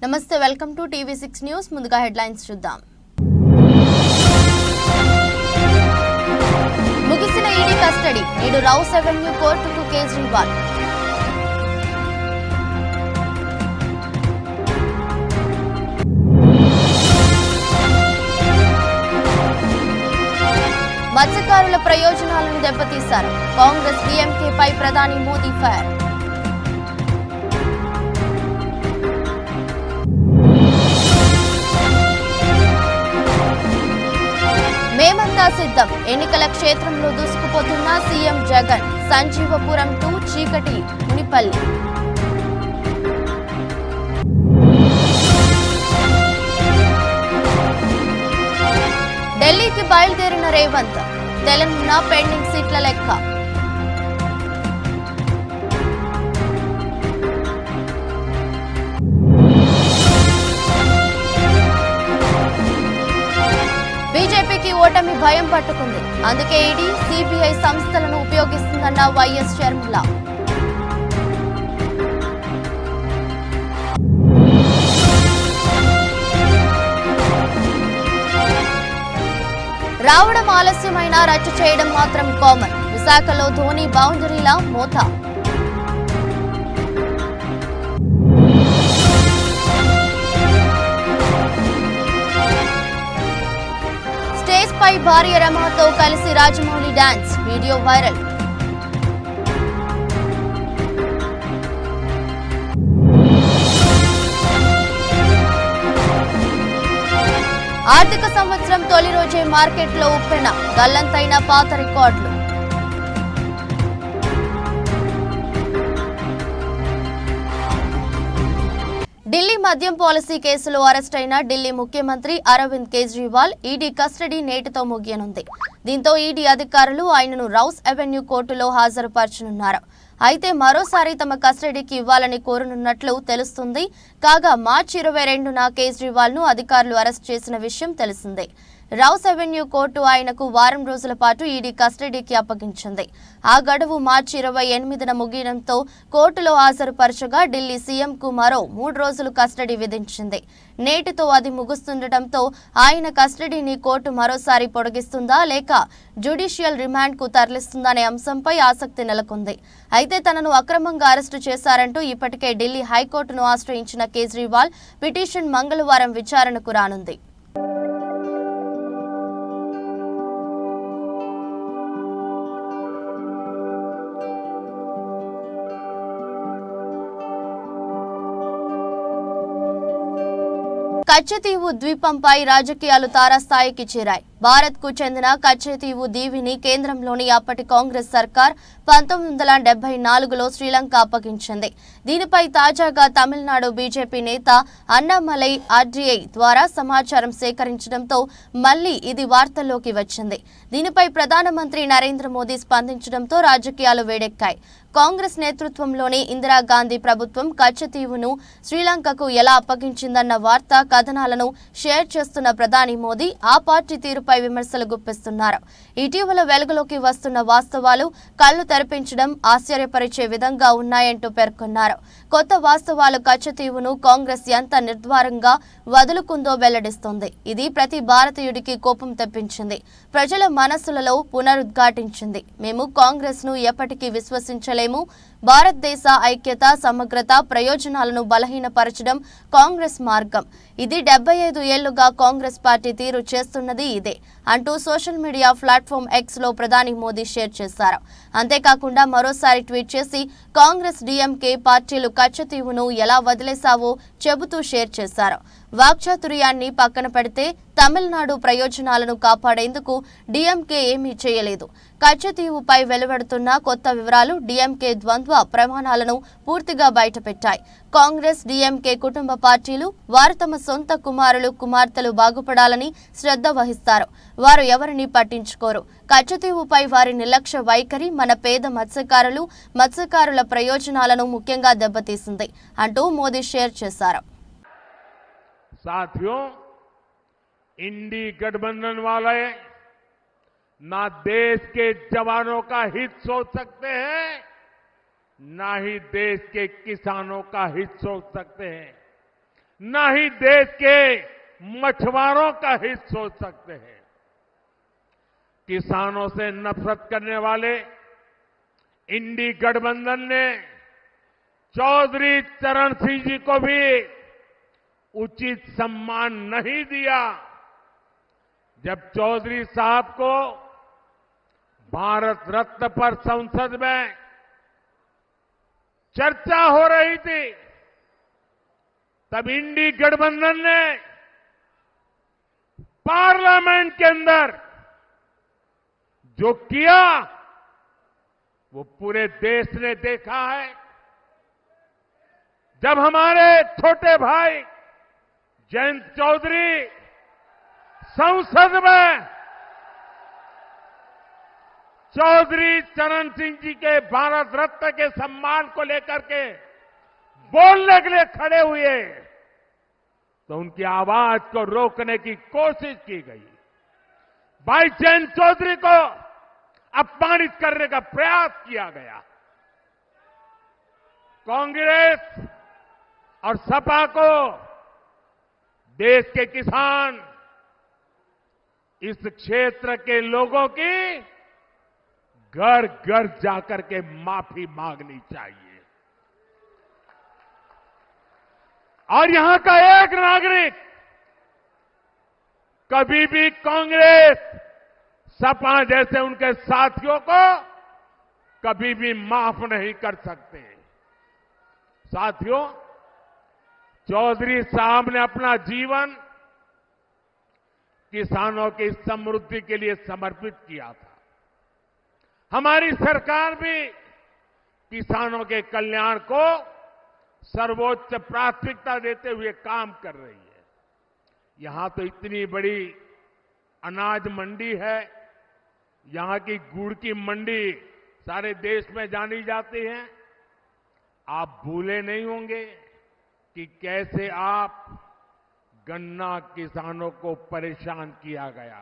నమస్తే welcome to టీవీ6 news ముందుగా headlines చూద్దాం ముగిసిన ఈడీ కస్టడీ నేడు రౌస్ అవెన్యూ కోర్టుకు కేజ్రీవాల్ మత్స్యకారుల ప్రయోజనాలను దెబ్బతీశారు కాంగ్రెస్ డీఎంకేపై ప్రధాని మోదీ ఫైర్ మేమంతా సిద్ధం ఎన్నికల క్షేత్రంలో దూసుకుపోతున్న సీఎం జగన్ సంజీవపురం టు చీకటి మునిపల్లి ఢిల్లీకి బయలుదేరిన రేవంత్ తెలంగాణ పెండింగ్ సీట్ల లెక్క బీజేపీకి ఓటమి భయం పట్టుకుంది అందుకే ఈడీ సిబిఐ సంస్థలను ఉపయోగిస్తుందన్న వైఎస్ షర్మిల రావడం ఆలస్యమైన రచ్చ చేయడం మాత్రం కామన్ విశాఖలో ధోని బౌండరీల మోత స్టేజ్ పై భార్య రమతో కలిసి రాజమౌళి డాన్స్ వీడియో వైరల్ ఆర్థిక సంవత్సరం తొలి రోజే మార్కెట్లో ఉప్పెన గల్లంతైన పాత రికార్డులు ఢిల్లీ మద్యం పాలసీ కేసులో అరెస్ట్ అయిన ఢిల్లీ ముఖ్యమంత్రి అరవింద్ కేజ్రీవాల్ ఈడీ కస్టడీ నేటితో ముగియనుంది దీంతో ఈడీ అధికారులు ఆయనను రౌస్ అవెన్యూ కోర్టులో హాజరుపరచనున్నారు అయితే మరోసారి తమ కస్టడీకి ఇవ్వాలని కోరనున్నట్లు తెలుస్తుంది కాగా మార్చి 22న కేజ్రీవాల్ ను అధికారులు అరెస్ట్ చేసిన విషయం తెలిసిందే రౌస్ అవెన్యూ కోర్టు ఆయనకు వారం రోజుల పాటు ఈడీ కస్టడీకి అప్పగించింది ఆ గడువు మార్చి 28న ముగియడంతో కోర్టులో హాజరుపరచగా ఢిల్లీ సీఎంకు మరో 3 రోజులు కస్టడీ విధించింది నేటితో అది ముగుస్తుండటంతో ఆయన కస్టడీని కోర్టు మరోసారి పొడిగిస్తుందా లేక జ్యుడిషియల్ రిమాండ్ కు తరలిస్తుందా అనే అంశంపై ఆసక్తి నెలకొంది అయితే తనను అక్రమంగా అరెస్టు చేశారంటూ ఇప్పటికే ఢిల్లీ హైకోర్టును ఆశ్రయించిన కేజ్రీవాల్ పిటిషన్ మంగళవారం విచారణకు రానుంది కచ్చతీవు ద్వీపంపై రాజకీయాలు తారాస్థాయికి చేరాయి భారత్ కు చెందిన కచ్చతీవు దీవిని కేంద్రంలోని అప్పటి కాంగ్రెస్ సర్కార్ 1974లో శ్రీలంక అప్పగించింది దీనిపై తాజాగా తమిళనాడు బీజేపీ నేత అన్నామలై ఆర్డీఐ ద్వారా సమాచారం సేకరించడంతో మళ్లీ ఇది వార్తల్లోకి వచ్చింది దీనిపై ప్రధానమంత్రి నరేంద్ర మోదీ స్పందించడంతో రాజకీయాలు వేడెక్కాయి కాంగ్రెస్ నేతృత్వంలోని ఇందిరాగాంధీ ప్రభుత్వం కచ్చతీవును శ్రీలంకకు ఎలా అప్పగించిందన్న వార్తా కథనాలను షేర్ చేస్తున్న ప్రధాని మోదీ ఆ పార్టీ తీరుపై విమర్శలు గుప్పిస్తున్నారు ఇటీవల వెలుగులోకి వస్తున్న వాస్తవాలు కళ్లు తెరిపించడం ఆశ్చర్యపరిచే విధంగా ఉన్నాయంటూ పేర్కొన్నారు కొత్త వాస్తవాలు కచ్చతీవును కాంగ్రెస్ ఎంత నిర్ద్వారంగా వదులుకుందో వెల్లడిస్తోంది ఇది ప్రతి భారతీయుడికి కోపం తెప్పించింది ప్రజల మనస్సులలో పునరుద్ఘాటించింది మేము కాంగ్రెస్ ను ఎప్పటికీ విశ్వసించలేము భారతదేశ ఐక్యత సమగ్రత ప్రయోజనాలను బలహీనపరచడం కాంగ్రెస్ మార్గం ఇది 75 ఏళ్లుగా కాంగ్రెస్ పార్టీ తీరు చేస్తున్నది ఇదే అంటూ సోషల్ మీడియా ప్లాట్ఫామ్ ఎక్స్ లో ప్రధాని మోదీ షేర్ చేశారు అంతేకాకుండా మరోసారి ట్వీట్ చేసి కాంగ్రెస్ డీఎంకే పార్టీలు కచ్చతీవును ఎలా వదిలేశావో చెబుతూ షేర్ చేశారు వాక్చాతుర్యాన్ని పక్కన పెడితే తమిళనాడు ప్రయోజనాలను కాపాడేందుకు డీఎంకే ఏమీ చేయలేదు కచ్చతీవుపై వెలువడుతున్న కొత్త వివరాలు డీఎంకే ద్వంద్వ ప్రమాణాలను పూర్తిగా బయటపెట్టాయి కాంగ్రెస్ డీఎంకే కుటుంబ పార్టీలు వారు తమ సొంత కుమారులు కుమార్తెలు బాగుపడాలని శ్రద్ధ వహిస్తారు వారు ఎవరిని పట్టించుకోరు కచ్చతీవుపై వారి నిర్లక్ష్య వైఖరి మన పేద మత్స్యకారుల ప్రయోజనాలను ముఖ్యంగా దెబ్బతీసింది అంటూ మోదీ షేర్ చేశారు साथियों इंडी गठबंधन वाले ना देश के जवानों का हित सोच सकते हैं ना ही देश के किसानों का हित सोच सकते हैं। न ही देश के मछुआरों का हित सोच सकते हैं। किसानों से नफरत करने वाले इंडी गठबंधन ने चौधरी चरण सिंह जी को भी उचित सम्मान नहीं दिया। जब चौधरी साहब को भारत रत्न पर संसद में चर्चा हो रही थी, तब इंडी गठबंधन ने पार्लियामेंट के अंदर जो किया वो पूरे देश ने देखा है। जब हमारे छोटे भाई जयंत चौधरी संसद में चौधरी चरण सिंह जी के भारत रत्न के सम्मान को लेकर के बोलने के लिए खड़े हुए तो उनकी आवाज को रोकने की कोशिश की गई। भाई जयंत चौधरी को अपमानित करने का प्रयास किया गया। कांग्रेस और सपा को देश के किसान, इस क्षेत्र के लोगों की घर घर जाकर के माफी मांगनी चाहिए। और यहां का एक नागरिक कभी भी कांग्रेस, सपा जैसे उनके साथियों को कभी भी माफ नहीं कर सकते। साथियों, चौधरी साहब ने अपना जीवन किसानों की समृद्धि के लिए समर्पित किया था। हमारी सरकार भी किसानों के कल्याण को सर्वोच्च प्राथमिकता देते हुए काम कर रही है। यहां तो इतनी बड़ी अनाज मंडी है, यहां की गुड़ की मंडी सारे देश में जानी जाती है। आप भूले नहीं होंगे कि कैसे आप गन्ना किसानों को परेशान किया गया।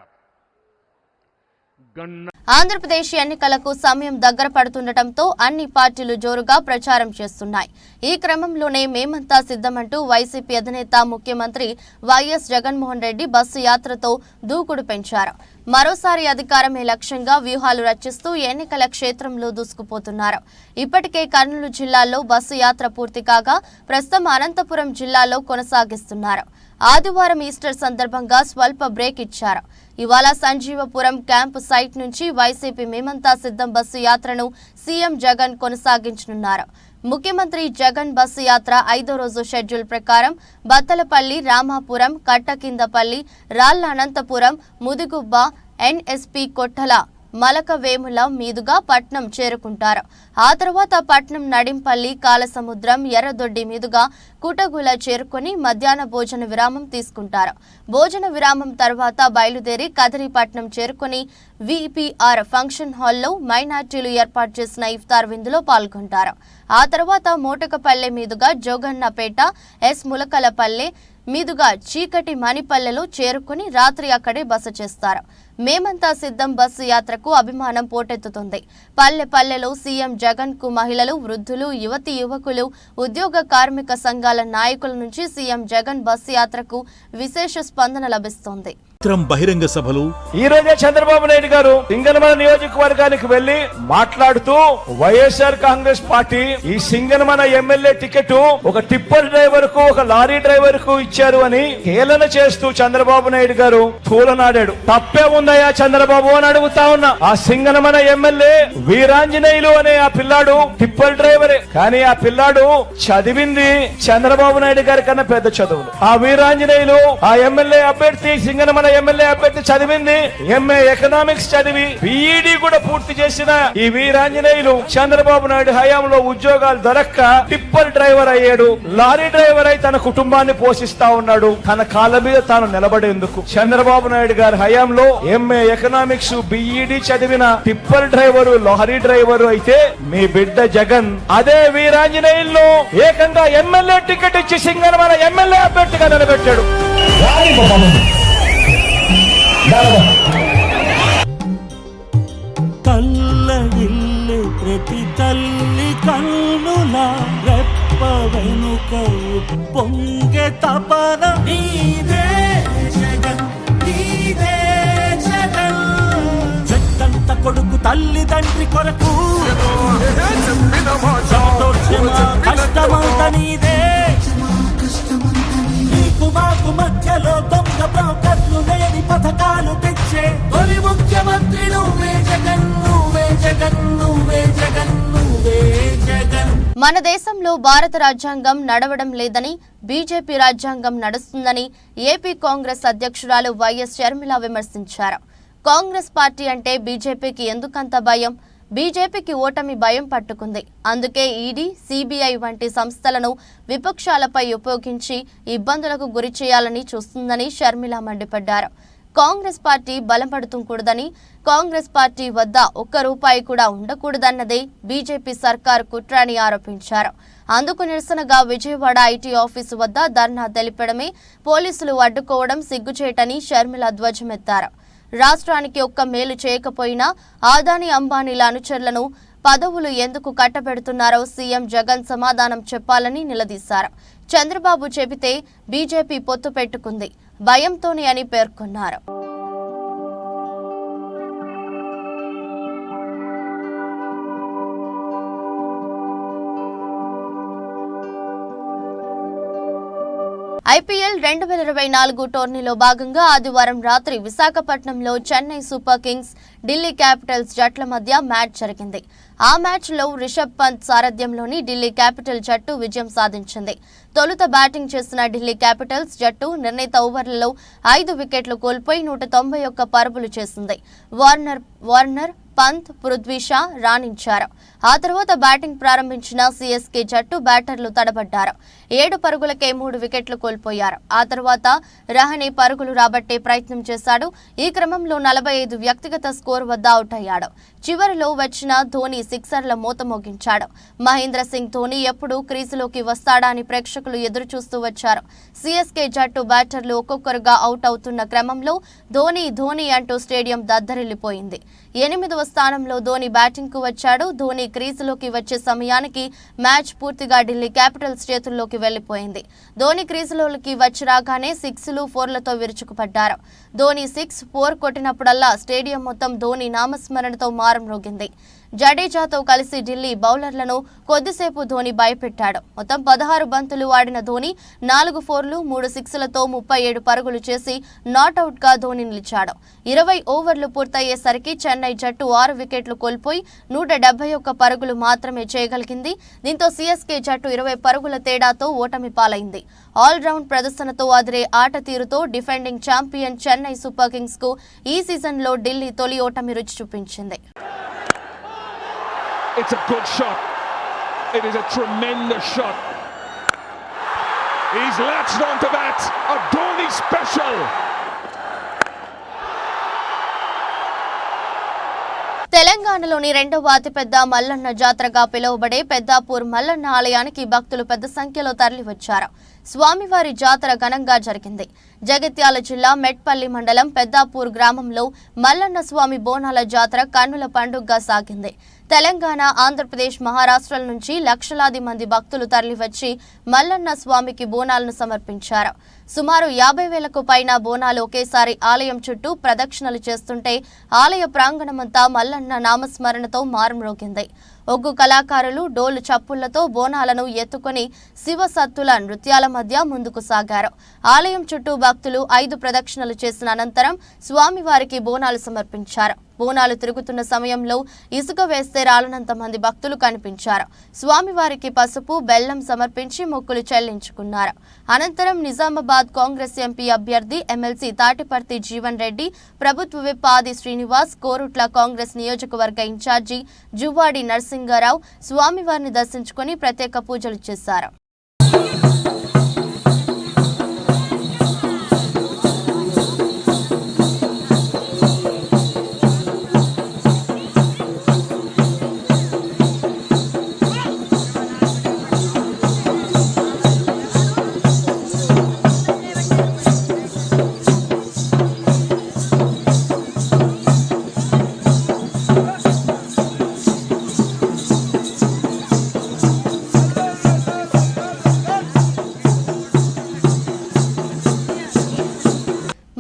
गन्ना ఆంధ్రప్రదేశ్ ఎన్నికలకు సమయం దగ్గర పడుతుండటంతో అన్ని పార్టీలు జోరుగా ప్రచారం చేస్తున్నాయి. ఈ క్రమంలోనే మేమంతా సిద్ధమంటూ వైసీపీ అధినేత ముఖ్యమంత్రి వైఎస్ జగన్మోహన్ రెడ్డి బస్సు యాత్రతో దూకుడు పెంచారు. మరోసారి అధికారమే లక్ష్యంగా వ్యూహాలు రచిస్తూ ఎన్నికల క్షేత్రంలో దూసుకుపోతున్నారు. ఇప్పటికే కర్నూలు జిల్లాలో బస్సు యాత్ర పూర్తి కాగా ప్రస్తుతం అనంతపురం జిల్లాలో కొనసాగిస్తున్నారు. ఆదివారం ఈస్టర్ సందర్భంగా స్వల్ప బ్రేక్ ఇచ్చారు. ఇవాళ సంజీవపురం క్యాంపు సైట్ నుంచి వైసీపీ మేమంతా సిద్ధం బస్సు యాత్రను సీఎం జగన్ కొనసాగించనున్నారు. ముఖ్యమంత్రి జగన్ బస్సు యాత్ర 5వ రోజు షెడ్యూల్ ప్రకారం బత్తలపల్లి, రామాపురం, కట్టకిందపల్లి, రాళ్ల అనంతపురం, ముదిగుబ్బ, ఎన్ఎస్పీ కొట్టల, మలకవేముల మీదుగా పట్నం చేరుకుంటారు. ఆ తర్వాత పట్నం నడింపల్లి, కాలసముద్రం, ఎర్రదొడ్డి మీదుగా కుటగుల చేరుకొని మధ్యాహ్న భోజన విరామం తీసుకుంటారు. భోజన విరామం తర్వాత బయలుదేరి కదిరిపట్నం చేరుకొని విపిఆర్ ఫంక్షన్ హాల్లో మైనార్టీలు ఏర్పాటు చేసిన ఇఫ్తార్ విందులో పాల్గొంటారు. ఆ తర్వాత మోటకపల్లె మీదుగా జోగన్నపేట, ఎస్ ములకలపల్లె మీదుగా చీకటి మణిపల్లెలో చేరుకుని రాత్రి అక్కడే బస చేస్తారు. మేమంతా సిద్ధం బస్సు యాత్రకు అభిమానం పోటెత్తుతుంది. పల్లె పల్లెలో సీఎం జగన్ కు మహిళలు, వృద్ధులు, యువతి యువకులు, ఉద్యోగ కార్మిక సంఘాల నాయకుల నుంచి సీఎం జగన్ బస్సు యాత్రకు విశేష స్పందన లభిస్తోంది. బహిరంగ సభలు ఈ రోజే చంద్రబాబు నాయుడు గారు సింగనమల నియోజకవర్గానికి వెళ్లి మాట్లాడుతూ వైఎస్ఆర్ కాంగ్రెస్ పార్టీ ఈ సింగనమల ఎమ్మెల్యే టికెట్ ఒక టిప్పర్ డ్రైవర్ కు, ఒక లారీ డ్రైవర్ కు ఇచ్చారు అని హేళన చేస్తూ చంద్రబాబు నాయుడు గారు తూలనాడాడు. తప్పే ఉందయ్యా చంద్రబాబు అని అడుగుతా ఉన్నా. ఆ సింగనమల ఎమ్మెల్యే వీరాంజనేయులు అనే ఆ పిల్లాడు టిప్పర్ డ్రైవరే, కానీ ఆ పిల్లాడు చదివింది చంద్రబాబు నాయుడు గారి కన్నా పెద్ద చదువులు. ఆ వీరాంజనేయులు ఆ ఎమ్మెల్యే అభ్యర్థి, సింగనమల ఎమ్మెల్యే అభ్యర్థి చదివింది ఎంఏ ఎకనామిక్స్ చదివి బిఈడి కూడా పూర్తి చేసిన ఈ వీరాంజనేయులు చంద్రబాబు నాయుడు హయాంలో ఉద్యోగాలు దొరక్క టిప్పర్ డ్రైవర్ అయ్యాడు. లారీ డ్రైవర్ అయి తన కుటుంబాన్ని పోషిస్తా ఉన్నాడు. తన కాళ్ళ మీద తాను నిలబడేందుకు చంద్రబాబు నాయుడు గారి హయాంలో ఎంఏ ఎకనామిక్స్ బిఈడి చదివిన టిప్పర్ డ్రైవరు, లారీ డ్రైవరు అయితే మీ బిడ్డ జగన్ అదే వీరాంజనేయుల్లో ఏకంగా ఎమ్మెల్యే టికెట్ ఇచ్చి సింగనమల ఎమ్మెల్యే అభ్యర్థిగా నిలబెట్టాడు. కళ్ళ ఇల్లు ప్రతి తల్లి కన్నుల రెప్ప వెనుకవు పొంగే తపన నీదే జగన్ నీదే జగన్ జగంత కొడుకు తల్లిదండ్రి కొరకు కష్టమంత నీదే నీకు మాకు మధ్యలో దొంగ బ్రోకర్లు లేని పథకాలు తెచ్చే తొలి ముఖ్యమంత్రి నువ్వే జగన్ నువ్వే జగన్ నువ్వే జగన్ నువ్వే జగన్. మన దేశంలో భారత రాజ్యాంగం నడవడం లేదని, బీజేపీ రాజ్యాంగం నడుస్తుందని ఏపీ కాంగ్రెస్ అధ్యక్షురాలు వైఎస్ షర్మిల విమర్శించారు. కాంగ్రెస్ పార్టీ అంటే బీజేపీకి ఎందుకంత భయం? బీజేపీకి ఓటమి భయం పట్టుకుంది. అందుకే ఈడీ, సిబిఐ వంటి సంస్థలను విపక్షాలపై ఉపయోగించి ఇబ్బందులకు గురి చేయాలని చూస్తుందని షర్మిల మండిపడ్డారు. కాంగ్రెస్ పార్టీ బలపడుతుంకూడదని, కాంగ్రెస్ పార్టీ వద్ద ఒక్క రూపాయి కూడా ఉండకూడదన్నదే బీజేపీ సర్కారు కుట్ర అని ఆరోపించారు. అందుకు నిరసనగా విజయవాడ ఐటీ ఆఫీసు వద్ద ధర్నా తెలిపడమే పోలీసులు అడ్డుకోవడం సిగ్గుచేటని షర్మిల ధ్వజమెత్తారు. రాష్ట్రానికి ఒక్క మేలు చేయకపోయినా ఆదాని అంబానీల అనుచరులను పదవులు ఎందుకు కట్టబెడుతున్నారో సీఎం జగన్ సమాధానం చెప్పాలని నిలదీశారు. చంద్రబాబు చెబితే బీజేపీ పొత్తు పెట్టుకుంది, భయంతోనే అని పేర్కొన్నారు. ఐపీఎల్ 2024 టోర్నీలో భాగంగా ఆదివారం రాత్రి విశాఖపట్నంలో Chennai Super Kings, Delhi Capitals జట్ల మధ్య మ్యాచ్ జరిగింది. ఆ మ్యాచ్లో రిషబ్ పంత్ సారథ్యంలోని ఢిల్లీ క్యాపిటల్ జట్టు విజయం సాధించింది. తొలుత బ్యాటింగ్ చేసిన ఢిల్లీ క్యాపిటల్స్ జట్టు నిర్ణీత ఓవర్లలో 5 వికెట్లు కోల్పోయి 191 పరుగులు చేసింది. వార్నర్, పంత్, పృథ్వీ షా రాణించారు. ఆ తర్వాత బ్యాటింగ్ ప్రారంభించిన సిఎస్కే జట్టు బ్యాటర్లు తడబడ్డారు. 7 పరుగులకే 3 వికెట్లు కోల్పోయారు. ఆ తర్వాత రహానే పరుగులు రాబట్టే ప్రయత్నం చేశాడు. ఈ క్రమంలో 45 వ్యక్తిగత స్కోర్ వద్ద అవుట్ అయ్యాడు. చివరిలో వచ్చిన ధోని సిక్సర్ల మోత మోగించాడు. మహేంద్ర సింగ్ ధోని ఎప్పుడు క్రీజులోకి వస్తాడా అని ప్రేక్షకులు ఎదురు చూస్తూ వచ్చారు. సిఎస్కే జట్టు బ్యాటర్లు ఒక్కొక్కరుగా అవుట్ అవుతున్న క్రమంలో ధోని అంటూ స్టేడియం దద్దరిల్లిపోయింది. 8వ స్థానంలో ధోని బ్యాటింగ్ కు వచ్చాడు. ధోని క్రీజులోకి వచ్చే సమయానికి మ్యాచ్ పూర్తిగా ఢిల్లీ క్యాపిటల్స్ చేతుల్లోకి వెళ్లిపోయింది. ధోని క్రీజులోకి వచ్చి రాగానే 6లు 4లతో విరుచుకుపడ్డారు. ధోని 6, 4 కొట్టినప్పుడల్లా స్టేడియం మొత్తం ధోని నామస్మరణతో మారుమ్రోగింది. జడేజాతో కలిసి ఢిల్లీ బౌలర్లను కొద్దిసేపు ధోని భయపెట్టాడు. మొత్తం 16 బంతులు ఆడిన ధోని 4 4లు 3 6లతో 37 పరుగులు చేసి నాట్అవుట్ గా ధోని నిలిచాడు. 20 ఓవర్లు పూర్తయ్యేసరికి చెన్నై జట్టు 6 వికెట్లు కోల్పోయి 171 పరుగులు మాత్రమే చేయగలిగింది. దీంతో సిఎస్కే జట్టు 20 పరుగుల తేడాతో ఓటమి పాలైంది. ఆల్రౌండ్ ప్రదర్శనతో అదిరే ఆట తీరుతో defending champion Chennai Super Kings కు ఈ సీజన్లో ఢిల్లీ తొలి ఓటమి రుచి చూపించింది. It's a good shot. It is a tremendous shot. He's latched onto that. A Dhoni special. తెలంగాణలోని రెండవ అతిపెద్ద మల్లన్న జాతరగా పిలువబడే పెద్దాపూర్ మల్లన్న ఆలయానికి భక్తులు పెద్ద సంఖ్యలో తరలివచ్చారు. స్వామివారి జాతర ఘనంగా జరిగింది. జగిత్యాల జిల్లా మెట్పల్లి మండలం పెద్దాపూర్ గ్రామంలో మల్లన్న స్వామి బోనాల జాతర కన్నుల పండుగగా సాగింది. తెలంగాణ, ఆంధ్రప్రదేశ్, మహారాష్ట్రల నుంచి లక్షలాది మంది భక్తులు తరలివచ్చి మల్లన్న స్వామికి బోనాలను సమర్పించారు. సుమారు 50,000కు పైన బోనాలు ఒకేసారి ఆలయం చుట్టూ ప్రదక్షిణలు చేస్తుంటే ఆలయ ప్రాంగణమంతా మల్లన్న నామస్మరణతో మారుమ్రోగింది. ఒగ్గు కళాకారులు డోలు చప్పుళ్లతో బోనాలను ఎత్తుకొని శివసత్తుల నృత్యాల మధ్య ముందుకు సాగారు. ఆలయం చుట్టూ భక్తులు 5 ప్రదక్షిణలు చేసిన అనంతరం స్వామివారికి బోనాలు సమర్పించారు. బోనాలు తిరుగుతున్న సమయంలో ఇసుక వేస్తే రాలనంత మంది భక్తులు కనిపించారు. స్వామివారికి పసుపు, బెల్లం సమర్పించి మొక్కులు చెల్లించుకున్నారు. అనంతరం నిజామాబాద్ కాంగ్రెస్ ఎంపీ అభ్యర్థి ఎమ్మెల్సీ తాటిపర్తి జీవన్ రెడ్డి, ప్రభుత్వ విప్ ఆది శ్రీనివాస్, కోరుట్ల కాంగ్రెస్ నియోజకవర్గ ఇన్ఛార్జి జువ్వాడి నరసింగారావు స్వామివారిని దర్శించుకుని ప్రత్యేక పూజలు చేశారు.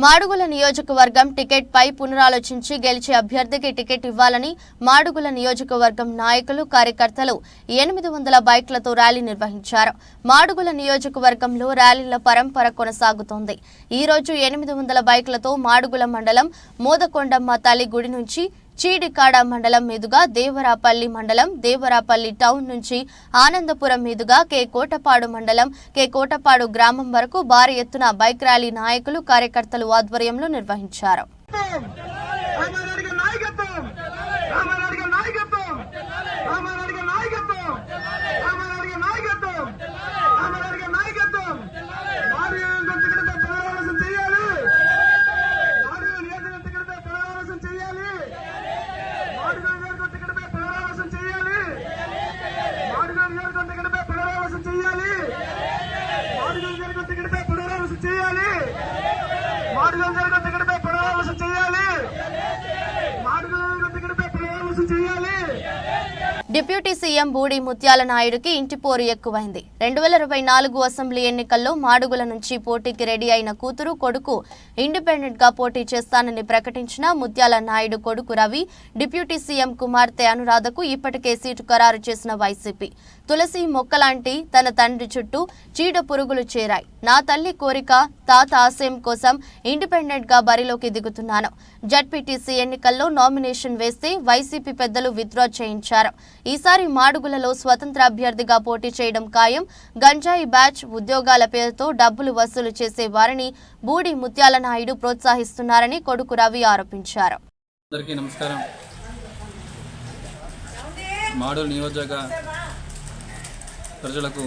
మాడుగుల నియోజకవర్గం టికెట్ పై పునరాలోచించి గెలిచే అభ్యర్థికి టికెట్ ఇవ్వాలని మాడుగుల నియోజకవర్గం నాయకులు కార్యకర్తలు 800 బైక్లతో ర్యాలీ నిర్వహించారు. మాడుగుల నియోజకవర్గంలో ర్యాలీల పరంపర కొనసాగుతోంది. ఈ రోజు 800 బైక్లతో మాడుగుల మండలం మోదకొండమ్మ తల్లి గుడి నుంచి చీడికాడ మండలం మీదుగా దేవరాపల్లి మండలం దేవరాపల్లి టౌన్ నుంచి ఆనందపురం మీదుగా కోటపాడు మండలం కోటపాడు గ్రామం వరకు భారీ ఎత్తున బైక్ ర్యాలీ నాయకులు కార్యకర్తలు ఆధ్వర్యంలో నిర్వహించారు. డిప్యూటీ సీఎం బూడి ముత్యాల నాయుడుకి ఇంటి పోరు ఎక్కువైంది. 2024 అసెంబ్లీ ఎన్నికల్లో మాడుగుల నుంచి పోటీకి రెడీ అయిన కూతురు కొడుకు ఇండిపెండెంట్ గా పోటీ చేస్తానని ప్రకటించిన ముత్యాల నాయుడు కొడుకు రవి, డిప్యూటీ సీఎం కుమార్తె అనురాధకు ఇప్పటికే సీటు ఖరారు చేసిన వైసీపీ తులసి మొక్కలాంటి తన తండ్రి చుట్టూ చీడ పురుగులు చేరాయి. నా తల్లి కోరిక, తాత ఆశయం కోసం ఇండిపెండెంట్ గా బరిలోకి దిగుతున్నాను. జడ్పీటీసీ ఎన్నికల్లో నామినేషన్ వేస్తే వైసీపీ పెద్దలు విత్డ్రా చేయించారు. ఈసారి మాడుగులలో స్వతంత్ర అభ్యర్థిగా పోటీ చేయడం ఖాయం. గంజాయి బ్యాచ్, ఉద్యోగాల పేరుతో డబ్బులు వసూలు చేసే వారిని బూడి ముత్యాల నాయుడు ప్రోత్సహిస్తున్నారని కొడుకు రవి ఆరోపించారు. అందరికీ నమస్కారం. మాడుగుల నియోజక ప్రజలకు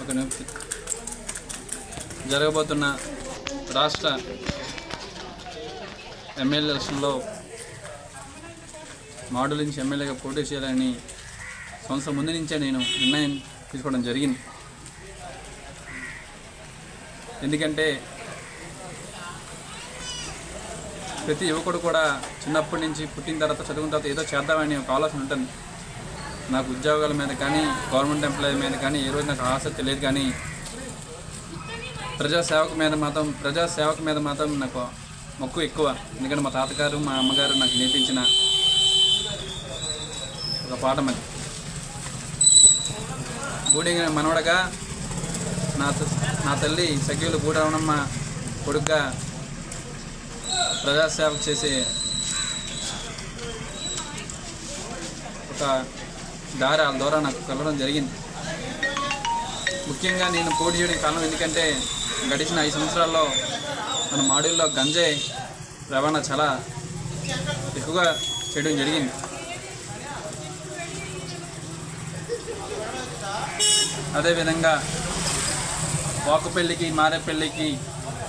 ఒక జరగబోతున్న రాష్ట్ర ఎమ్మెల్యే ఎలక్షన్లో మాడుగుల నుంచి ఎమ్మెల్యేగా పోటీ చేయాలని సంవత్సరం ముందు నుంచే నేను నిర్ణయం తీసుకోవడం జరిగింది. ఎందుకంటే ప్రతి యువకుడు కూడా చిన్నప్పటి నుంచి పుట్టిన తర్వాత చదువుకున్న తర్వాత ఏదో చేద్దామని ఒక ఆలోచన ఉంటుంది. నాకు ఉద్యోగాల మీద కానీ గవర్నమెంట్ ఎంప్లాయీ మీద కానీ ఏ రోజు నాకు ఆసక్తి లేదు. కానీ ప్రజాసేవకు మీద మాత్రం నాకు మక్కువ ఎక్కువ. ఎందుకంటే మా తాతగారు మా అమ్మగారు నాకు నేర్పించిన ఒక పాఠం అది. బూడి మనవడగా నా తల్లి సఖీలు బూడవనమ్మ కొడుకుగా ప్రజాసేవకు చేసే ఒక దారి ఆ ద్వారా నాకు కలవడం జరిగింది. ముఖ్యంగా నేను పోటీ చేయడం కారణం ఎందుకంటే గడిచిన 5 సంవత్సరాల్లో మన మాడుగుల్లో గంజాయి రవాణా చాలా ఎక్కువగా చేయడం జరిగింది. అదేవిధంగా వాకుపల్లికి మారేపల్లికి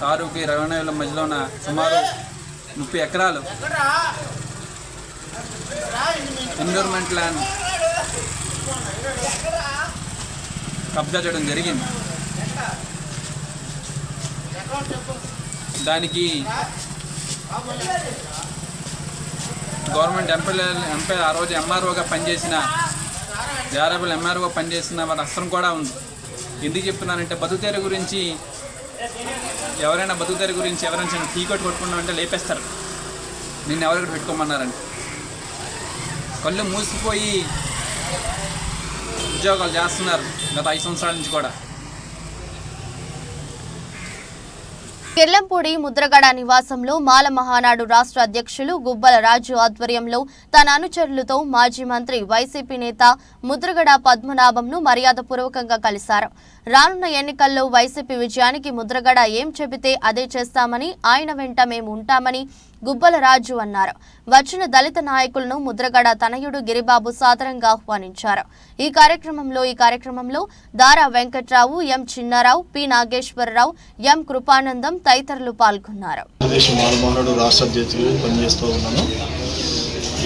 కారుకి రవాణా మధ్యలో ఉన్న సుమారు 30 ఎకరాలు ఎన్విరాన్మెంట్ ల్యాండ్ కబ్జా చేయడం జరిగింది. దానికి గవర్నమెంట్ ఎంపీ ఆ రోజు ఎంఆర్ఓగా పనిచేసిన జారబుల్ ఎంఆర్ఓ పనిచేసిన వారి అస్త్రం కూడా ఉంది. ఎందుకు చెప్తున్నానంటే బతుకుతెర గురించి ఎవరైనా టీ కొట్టుకున్నామంటే లేపేస్తారు. నిన్ను ఎవరికి పెట్టుకోమన్నారంటే కళ్ళు మూసిపోయి ఉద్యోగాలు చేస్తున్నారు గత 5 సంవత్సరాల నుంచి కూడా. కిర్లంపూడి ముద్రగడ నివాసంలో మాల మహానాడు రాష్ట్ర అధ్యక్షులు గుబ్బల రాజు ఆధ్వర్యంలో తన అనుచరులతో మాజీ మంత్రి వైసీపీ నేత ముద్రగడ పద్మనాభంను మర్యాదపూర్వకంగా కలిశారు. రానున్న ఎన్నికల్లో వైసీపీ విజయానికి ముద్రగడ ఏం చెబితే అదే చేస్తామని, ఆయన వెంట మేము ఉంటామని గుబ్బల రాజు అన్నారు. వచ్చిన దళిత నాయకులను ముద్రగడ తనయుడు గిరిబాబు సాదరంగా ఆహ్వానించారు. ఈ కార్యక్రమంలో దారా వెంకట్రావు, ఎం చిన్నారావు, పి నాగేశ్వరరావు, ఎం కృపానందం తదితరులు పాల్గొన్నారు.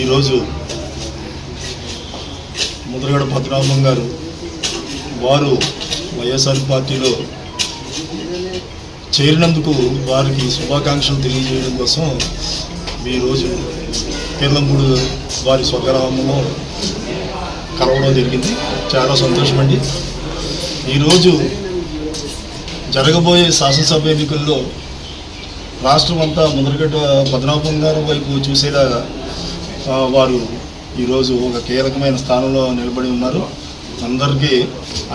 ఈరోజు ముద్రగడ పద్మనాభం గారు వారు వైఎస్ఆర్ పార్టీలో చేరినందుకు వారికి శుభాకాంక్షలు తెలియజేయడం కోసం ఈరోజు కిర్లంపూడి వారి స్వగ్రామంలో కలవడం జరిగింది. చాలా సంతోషమండి. ఈరోజు జరగబోయే శాసనసభ ఎన్నికల్లో రాష్ట్రం అంతా ముద్రగడ్డ పద్మనాభం గారి వైపు చూసేలాగా వారు ఈరోజు ఒక కీలకమైన స్థానంలో నిలబడి ఉన్నారు. అందరికీ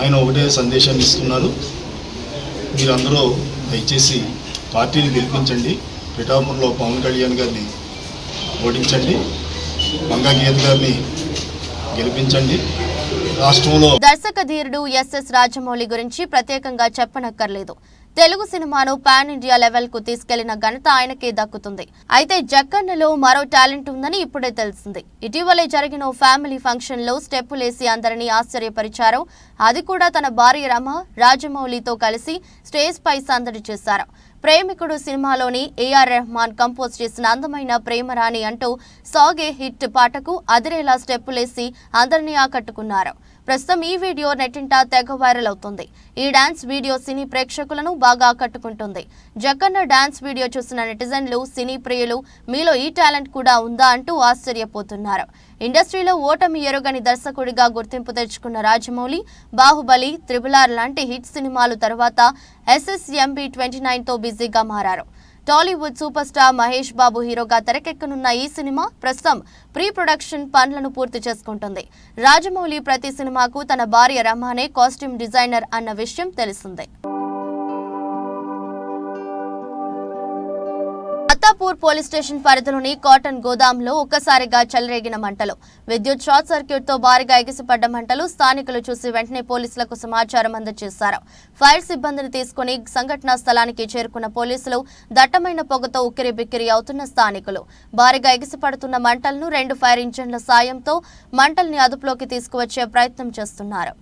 ఆయన ఒకటే సందేశాన్ని ఇస్తున్నారు. మీరందరూ దయచేసి పార్టీని గెలిపించండి. పిఠాపురంలో పవన్ కళ్యాణ్ గారిని ఓడించండి. మంగా గీత గారిని గెలిపించండి. రాష్ట్రంలో దర్శక ధీరుడు ఎస్ఎస్ రాజమౌళి గురించి ప్రత్యేకంగా చెప్పనక్కర్లేదు. తెలుగు సినిమాను పాన్ ఇండియా లెవెల్ కు తీసుకెళ్లిన ఘనత ఆయనకే దక్కుతుంది. అయితే జక్కన్నలో మరో టాలెంట్ ఉందని ఇప్పుడే తెలిసింది. ఇటీవలే జరిగిన ఓ ఫ్యామిలీ ఫంక్షన్ లో స్టెప్పులేసి అందరినీ ఆశ్చర్యపరిచారు. అది కూడా తన భార్య రమ రాజమౌళితో కలిసి స్టేజ్ పై సందడి చేశారు. ప్రేమికుడు సినిమాలోని ఏఆర్ రెహమాన్ కంపోజ్ చేసిన అందమైన ప్రేమరాణి అంటూ సాగే హిట్ పాటకు అదిరేలా స్టెప్పులేసి అందరినీ ఆకట్టుకున్నారు. ప్రస్తుతం ఈ వీడియో నెట్టింట తెగ వైరల్ అవుతుంది. ఈ డాన్స్ వీడియో సినీ ప్రేక్షకులను బాగా ఆకట్టుకుంటుంది. జక్కన్న డాన్స్ వీడియో చూసిన నెటిజన్లు, సినీ ప్రియులు మీలో ఈ టాలెంట్ కూడా ఉందా అంటూ ఆశ్చర్యపోతున్నారు. ఇండస్ట్రీలో ఓటమి ఎరుగని దర్శకుడిగా గుర్తింపు తెచ్చుకున్న రాజమౌళి బాహుబలి, త్రిబుల్ లాంటి హిట్ సినిమాలు తర్వాత SSMB 29తో బిజీగా మారారు. టాలీవుడ్ సూపర్ స్టార్ మహేష్ బాబు హీరోగా తెరకెక్కనున్న ఈ సినిమా ప్రస్తుతం ప్రీ ప్రొడక్షన్ పనులను పూర్తి చేసుకుంటుంది. రాజమౌళి ప్రతి సినిమాకు తన భార్య రమానే కాస్ట్యూమ్ డిజైనర్ అన్న విషయం తెలిసిందే. అత్తాపూర్ పోలీస్ స్టేషన్ పరిధిలోని కాటన్ గోదాంలో ఒక్కసారిగా చెలరేగిన మంటలు. విద్యుత్ షార్ట్ సర్క్యూట్ తో భారీగా ఎగిసిపడ్డ మంటలు స్థానికులు చూసి వెంటనే పోలీసులకు సమాచారం అందజేశారు. ఫైర్ సిబ్బందిని తీసుకుని సంఘటనా స్థలానికి చేరుకున్న పోలీసులు దట్టమైన పొగతో ఉక్కిరిబిక్కిరి అవుతున్న స్థానికులు భారీగా ఎగిసిపడుతున్న మంటలను 2 ఫైర్ ఇంజన్ల సాయంతో మంటల్ని అదుపులోకి తీసుకువచ్చే ప్రయత్నం చేస్తున్నారు.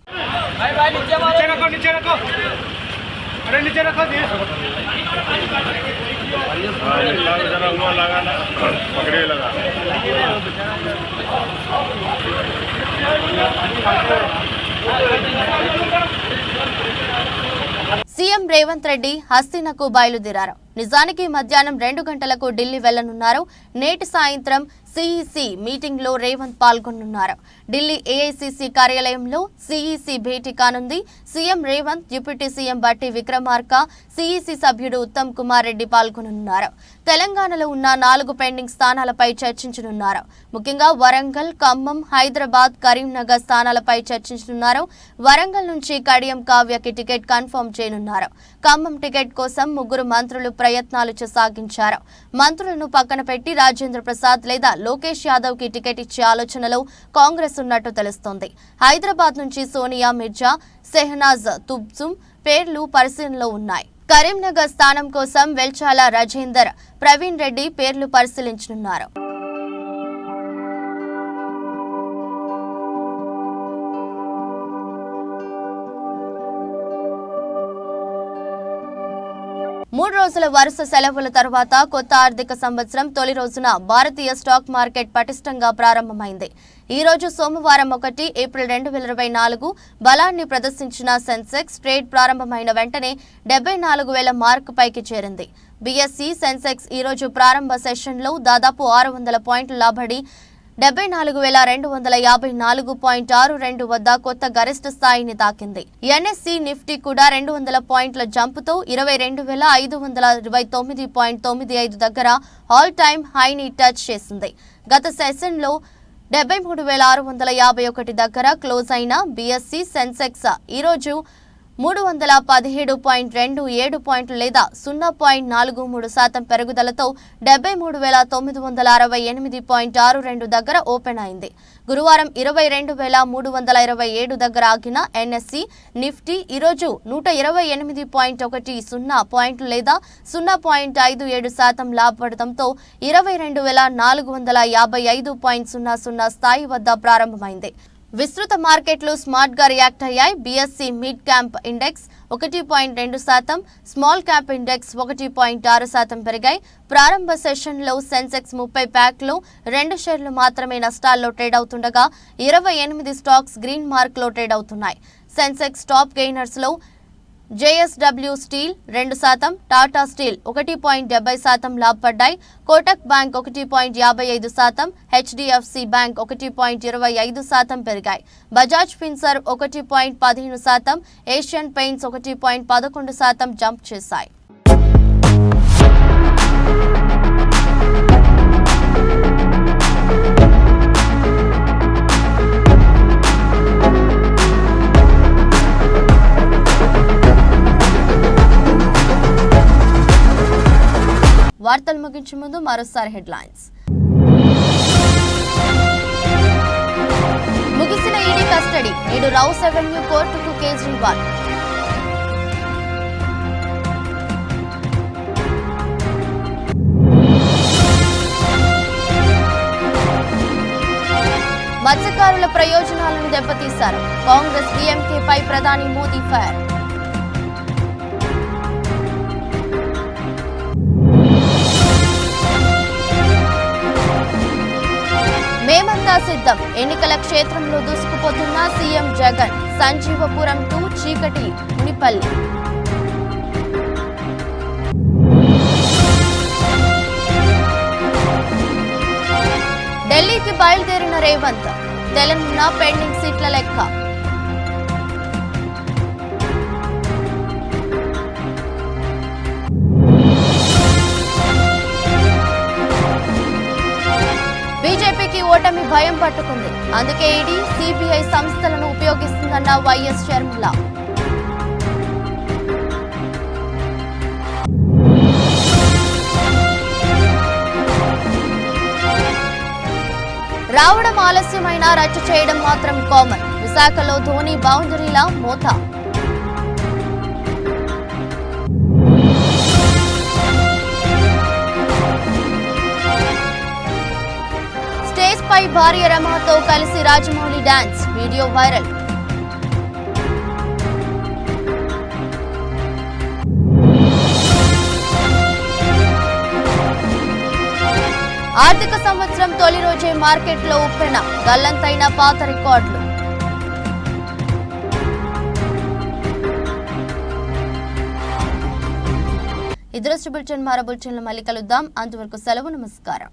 సీఎం రేవంత్ రెడ్డి హస్తినకు బయలుదేరారు. నిజానికి మధ్యాహ్నం 2 గంటలకు ఢిల్లీ వెళ్లనున్నారు. నేటి సాయంత్రం సిఈసి మీటింగ్ లో రేవంత్ పాల్గొనున్నారు. ఢిల్లీ ఏఐసిసి కార్యాలయంలో సిఈసి భేటీ కానుంది. సీఎం రేవంత్, డిప్యూటీ సీఎం బట్టి విక్రమార్క, సిఈసి సభ్యుడు ఉత్తమ్ కుమార్ రెడ్డి పాల్గొనున్నారు. తెలంగాణలో ఉన్న 4 పెండింగ్ స్థానాలపై చర్చించనున్నారు. ముఖ్యంగా వరంగల్, ఖమ్మం, హైదరాబాద్, కరీంనగర్ స్థానాలపై చర్చించనున్నారు. వరంగల్ నుంచి కడియం కావ్యకి టికెట్ కన్ఫర్మ్ చేయనున్నారు. ఖమ్మం టికెట్ కోసం 3 మంత్రులు ప్రయత్నాలు సాగించారు. మంత్రులను పక్కన పెట్టి రాజేంద్ర ప్రసాద్ లేదా లోకేష్ యాదవ్ కి టికెట్ ఇచ్చే ఆలోచనలో కాంగ్రెస్ ఉన్నట్టు తెలుస్తోంది. హైదరాబాద్ నుంచి సోనియా మిర్జా, షెహనాజ్ తుబ్సుం పేర్లు పరిశీలనలో ఉన్నాయి. కరీంనగర్ స్థానం కోసం వెల్చాల రాజేందర్, ప్రవీణ్ రెడ్డి పేర్లు పరిశీలించనున్నారు. మూడు రోజుల వరుస సెలవుల తర్వాత కొత్త ఆర్థిక సంవత్సరం తొలి రోజున భారతీయ స్టాక్ మార్కెట్ పటిష్టంగా ప్రారంభమైంది. ఈ రోజు సోమవారం 1 ఏప్రిల్ 2024 బలాన్ని ప్రదర్శించిన సెన్సెక్స్ ట్రేడ్ ప్రారంభమైన వెంటనే 74,000 మార్కు పైకి చేరింది. బీఎస్ఈ సెన్సెక్స్ ఈ రోజు ప్రారంభ సెషన్లో దాదాపు 600 పాయింట్లు లాభపడి 74,254.62 వద్ద కొత్త గరిష్ట స్థాయిని తాకింది. ఎన్ఎస్సి నిఫ్టీ కూడా 200 పాయింట్ల జంపుతో 22,529.95 దగ్గర ఆల్ టైమ్ హైని టచ్ చేసింది. గత సెషన్లో 73,651 దగ్గర క్లోజ్ అయిన బీఎస్ఈ సెన్సెక్స్ ఈరోజు 317.27 పాయింట్లు లేదా 0.43% పెరుగుదలతో 73,968.62 దగ్గర ఓపెన్ అయింది. గురువారం 22,327 దగ్గర ఆగిన ఎన్ఎస్సి నిఫ్టీ ఈరోజు 128.10 పాయింట్లు లేదా 0.57% లాభపడటంతో 22,455.00 స్థాయి వద్ద ప్రారంభమైంది. విస్తృత మార్కెట్లు స్మార్ట్ గా రియాక్ట్ అయ్యాయి. BSc mid cap index 1.2%, small cap index 1.6% పెరిగాయి. ప్రారంభ సెషన్లో సెన్సెక్స్ 30 ప్యాక్లో 2 షేర్లు మాత్రమే నష్టాల్లో ట్రేడ్ అవుతుండగా 28 స్టాక్స్ గ్రీన్ మార్క్ లో ట్రేడ్ అవుతున్నాయి. సెన్సెక్స్ టాప్ గెయినర్స్ లో జేఎస్డబ్ల్యూ స్టీల్ 2%, టాటా స్టీల్ 1.70% లాభపడ్డాయి. కోటక్ బ్యాంక్ 1.55%, హెచ్డిఎఫ్సి బ్యాంక్ 1.25% పెరిగాయి. Bajaj Finserv 1.15%, Asian Paints 1.11% jump చేశాయి. వార్తలు ముగించే ముందు మరోసారి హెడ్లైన్స్. ముగిసిన ఈడీ కస్టడీ, నేడు రౌస్ అవెన్యూ కోర్టుకు కేజ్రీవాల్. మత్స్యకారుల ప్రయోజనాలను దెబ్బతీశారు, కాంగ్రెస్ డీఎంకేపై ప్రధాని మోదీ ఫైర్. మేమంతా సిద్ధం, ఎన్నికల క్షేత్రంలో దూసుకుపోతున్న సీఎం జగన్. సంజీవపురం టు చీకటి మునిపల్లి. ఢిల్లీకి బయలుదేరిన రేవంత్, తెలంగాణ పెండింగ్ సీట్ల లెక్క. బీజేపీకి ఓటమి భయం పట్టుకుంది, అందుకే ఈడీ సిబిఐ సంస్థలను ఉపయోగిస్తుందన్న వైఎస్ షర్మిల. రావడం ఆలస్యమైనా రచ్చ చేయడం మాత్రం కామన్. విశాఖలో ధోని బౌండరీల మోత. స్టేజ్ పై భార్య రమతో కలిసి రాజమౌళి డాన్స్, వీడియో వైరల్. ఆర్థిక సంవత్సరం తొలి రోజే మార్కెట్లో ఉప్పెన, గల్లంతైన పాత రికార్డులు. ఇదృష్టి బులెటిన్ మరో బులెటిన్లో మళ్ళీ కలుద్దాం. అంతవరకు సెలవు, నమస్కారం.